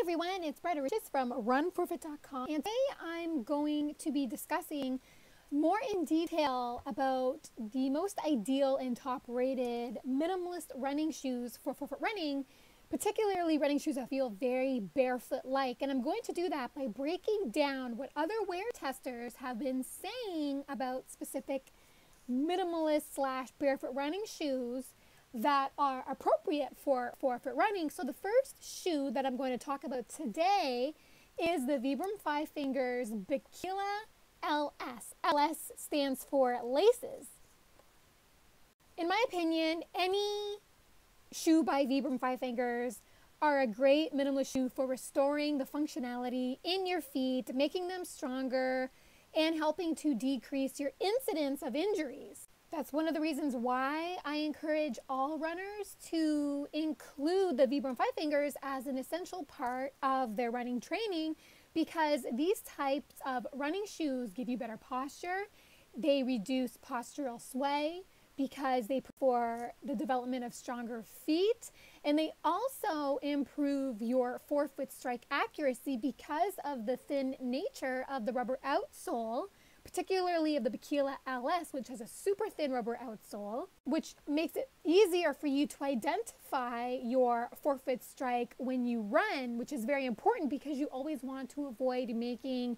everyone, it's Bretta from Forefoot.com, and today I'm going to be discussing more in detail about the most ideal and top-rated minimalist running shoes for forefoot running, particularly running shoes that feel very barefoot-like. And I'm going to do that by breaking down what other wear testers have been saying about specific minimalist / barefoot running shoes that are appropriate for forefoot running. So the first shoe that I'm going to talk about today is the Vibram 5 Fingers Bikila LS. LS stands for laces. In my opinion, any shoe by Vibram 5 Fingers are a great minimalist shoe for restoring the functionality in your feet, making them stronger, and helping to decrease your incidence of injuries. That's one of the reasons why I encourage all runners to include the Vibram 5 Fingers as an essential part of their running training, because these types of running shoes give you better posture. They reduce postural sway because they for the development of stronger feet, and they also improve your forefoot strike accuracy because of the thin nature of the rubber outsole, particularly of the Bikila LS, which has a super thin rubber outsole, which makes it easier for you to identify your forefoot strike when you run, which is very important because you always want to avoid making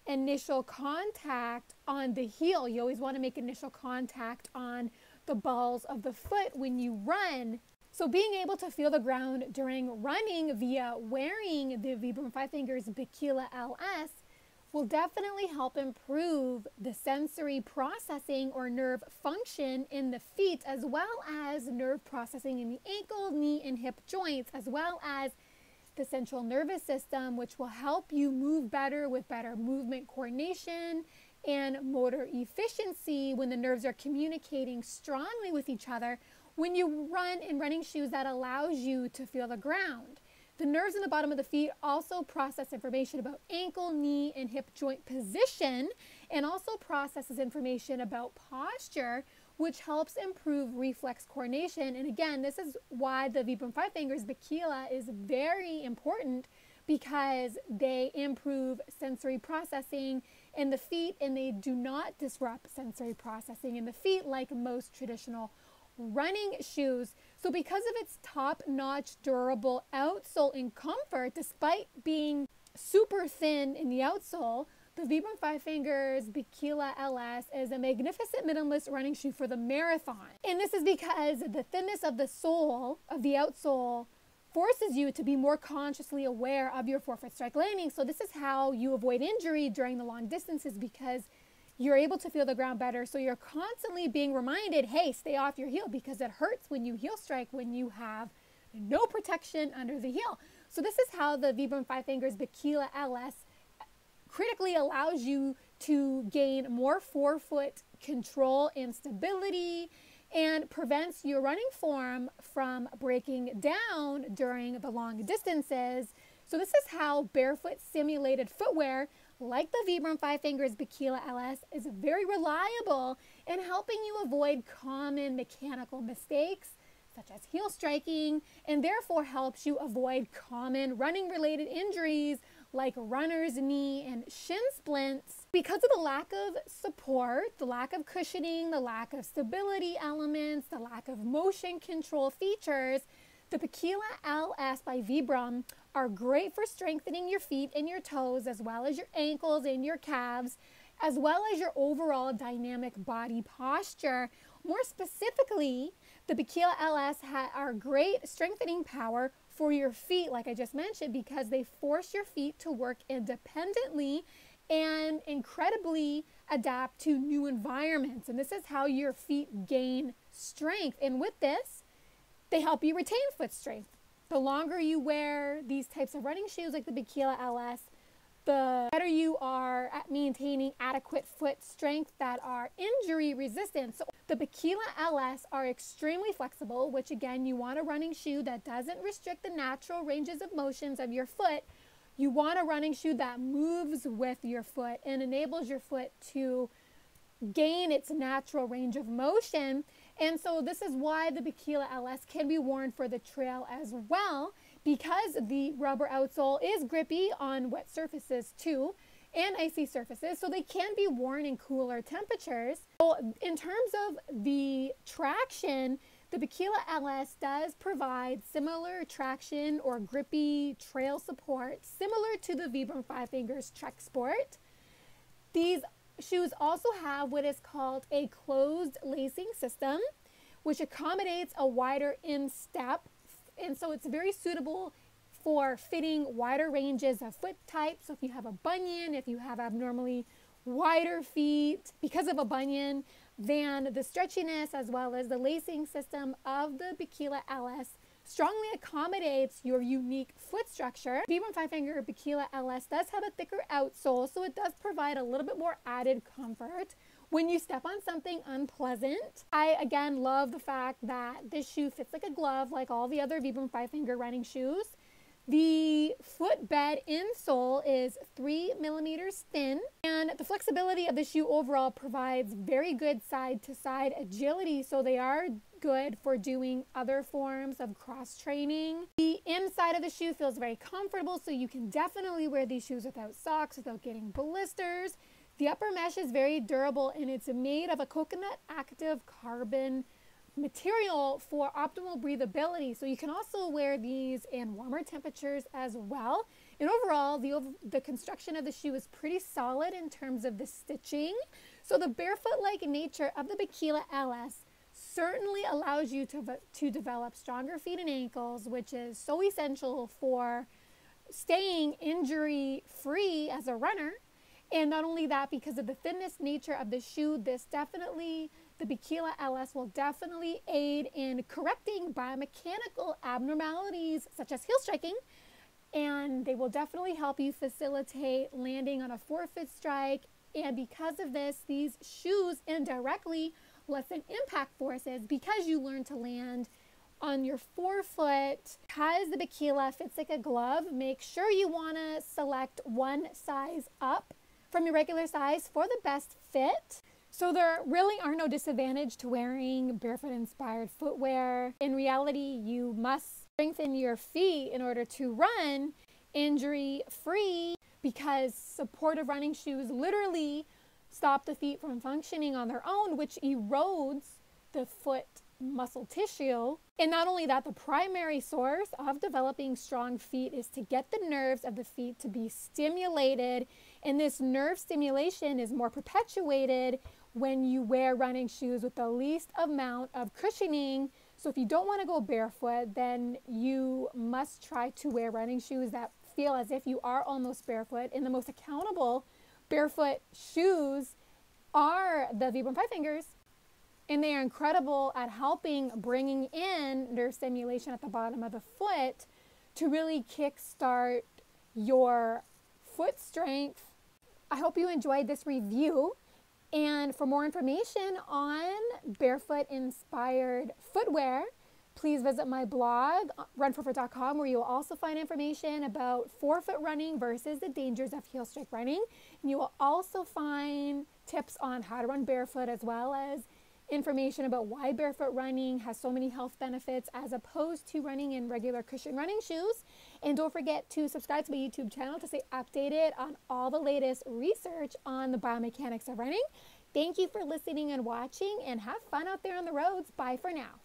initial contact on the heel. You always want to make initial contact on the balls of the foot when you run. So being able to feel the ground during running via wearing the Vibram 5 Fingers Bikila LS will definitely help improve the sensory processing or nerve function in the feet, as well as nerve processing in the ankle, knee, and hip joints, as well as the central nervous system, which will help you move better with better movement coordination and motor efficiency when the nerves are communicating strongly with each other when you run in running shoes that allows you to feel the ground. The nerves in the bottom of the feet also process information about ankle, knee, and hip joint position, and also processes information about posture, which helps improve reflex coordination. And again, this is why the Vibram 5 Fingers Bikila is very important, because they improve sensory processing in the feet, and they do not disrupt sensory processing in the feet like most traditional running shoes. So because of its top-notch durable outsole and comfort, despite being super thin in the outsole, the Vibram 5 Fingers Bikila LS is a magnificent minimalist running shoe for the marathon. And this is because the thinness of the sole, of the outsole, forces you to be more consciously aware of your forefoot strike landing. So this is how you avoid injury during the long distances, because you're able to feel the ground better. So you're constantly being reminded, hey, stay off your heel, because it hurts when you heel strike when you have no protection under the heel. So this is how the Vibram 5 Fingers Bikila LS critically allows you to gain more forefoot control and stability, and prevents your running form from breaking down during the long distances. So this is how barefoot simulated footwear like the Vibram 5 Fingers Bikila LS is very reliable in helping you avoid common mechanical mistakes such as heel striking, and therefore helps you avoid common running related injuries like runner's knee and shin splints. Because of the lack of support, the lack of cushioning, the lack of stability elements, the lack of motion control features, the Bikila LS by Vibram are great for strengthening your feet and your toes, as well as your ankles and your calves, as well as your overall dynamic body posture. More specifically, the Bikila LS are great strengthening power for your feet, like I just mentioned, because they force your feet to work independently and incredibly adapt to new environments. And this is how your feet gain strength. And with this, they help you retain foot strength. The longer you wear these types of running shoes like the Bikila LS, the better you are at maintaining adequate foot strength that are injury resistant. So the Bikila LS are extremely flexible, which again, you want a running shoe that doesn't restrict the natural ranges of motions of your foot. You want a running shoe that moves with your foot and enables your foot to gain its natural range of motion. And so this is why the Bikila LS can be worn for the trail as well, because the rubber outsole is grippy on wet surfaces too, and icy surfaces, so they can be worn in cooler temperatures. So in terms of the traction, the Bikila LS does provide similar traction or grippy trail support, similar to the Vibram 5 Fingers Trek Sport. These shoes also have what is called a closed lacing system, which accommodates a wider instep, and so it's very suitable for fitting wider ranges of foot types. So if you have a bunion, if you have abnormally wider feet because of a bunion, then the stretchiness as well as the lacing system of the Bikila LS strongly accommodates your unique foot structure. Vibram 5 Finger Bikila LS does have a thicker outsole, so it does provide a little bit more added comfort when you step on something unpleasant. I again love the fact that this shoe fits like a glove, like all the other Vibram 5 Finger running shoes. The footbed insole is 3 millimeters thin, and the flexibility of the shoe overall provides very good side-to-side agility, so they are good for doing other forms of cross training. The inside of the shoe feels very comfortable, so you can definitely wear these shoes without socks, without getting blisters. The upper mesh is very durable, and it's made of a coconut active carbon material for optimal breathability, so you can also wear these in warmer temperatures as well. And overall, the construction of the shoe is pretty solid in terms of the stitching. So the barefoot-like nature of the Bikila LS certainly allows you to develop stronger feet and ankles, which is so essential for staying injury-free as a runner. And not only that, because of the thinness nature of the shoe, the Bikila LS will definitely aid in correcting biomechanical abnormalities such as heel striking, and they will definitely help you facilitate landing on a forefoot strike. And because of this, these shoes indirectly lessen impact forces because you learn to land on your forefoot. Because the Bikila fits like a glove, make sure you want to select one size up from your regular size for the best fit. So there really are no disadvantage to wearing barefoot-inspired footwear. In reality, you must strengthen your feet in order to run injury-free, because supportive running shoes literally stop the feet from functioning on their own, which erodes the foot muscle tissue. And not only that, the primary source of developing strong feet is to get the nerves of the feet to be stimulated, and this nerve stimulation is more perpetuated when you wear running shoes with the least amount of cushioning. So if you don't want to go barefoot, then you must try to wear running shoes that feel as if you are almost barefoot. And the most accountable barefoot shoes are the Vibram 5 Fingers, and they are incredible at helping bringing in nerve stimulation at the bottom of the foot to really kickstart your foot strength. I hope you enjoyed this review. And for more information on barefoot-inspired footwear, please visit my blog, runforefoot.com, where you will also find information about forefoot running versus the dangers of heel strike running. And you will also find tips on how to run barefoot, as well as information about why barefoot running has so many health benefits as opposed to running in regular cushion running shoes. And don't forget to subscribe to my YouTube channel to stay updated on all the latest research on the biomechanics of running. Thank you for listening and watching, and have fun out there on the roads. Bye for now.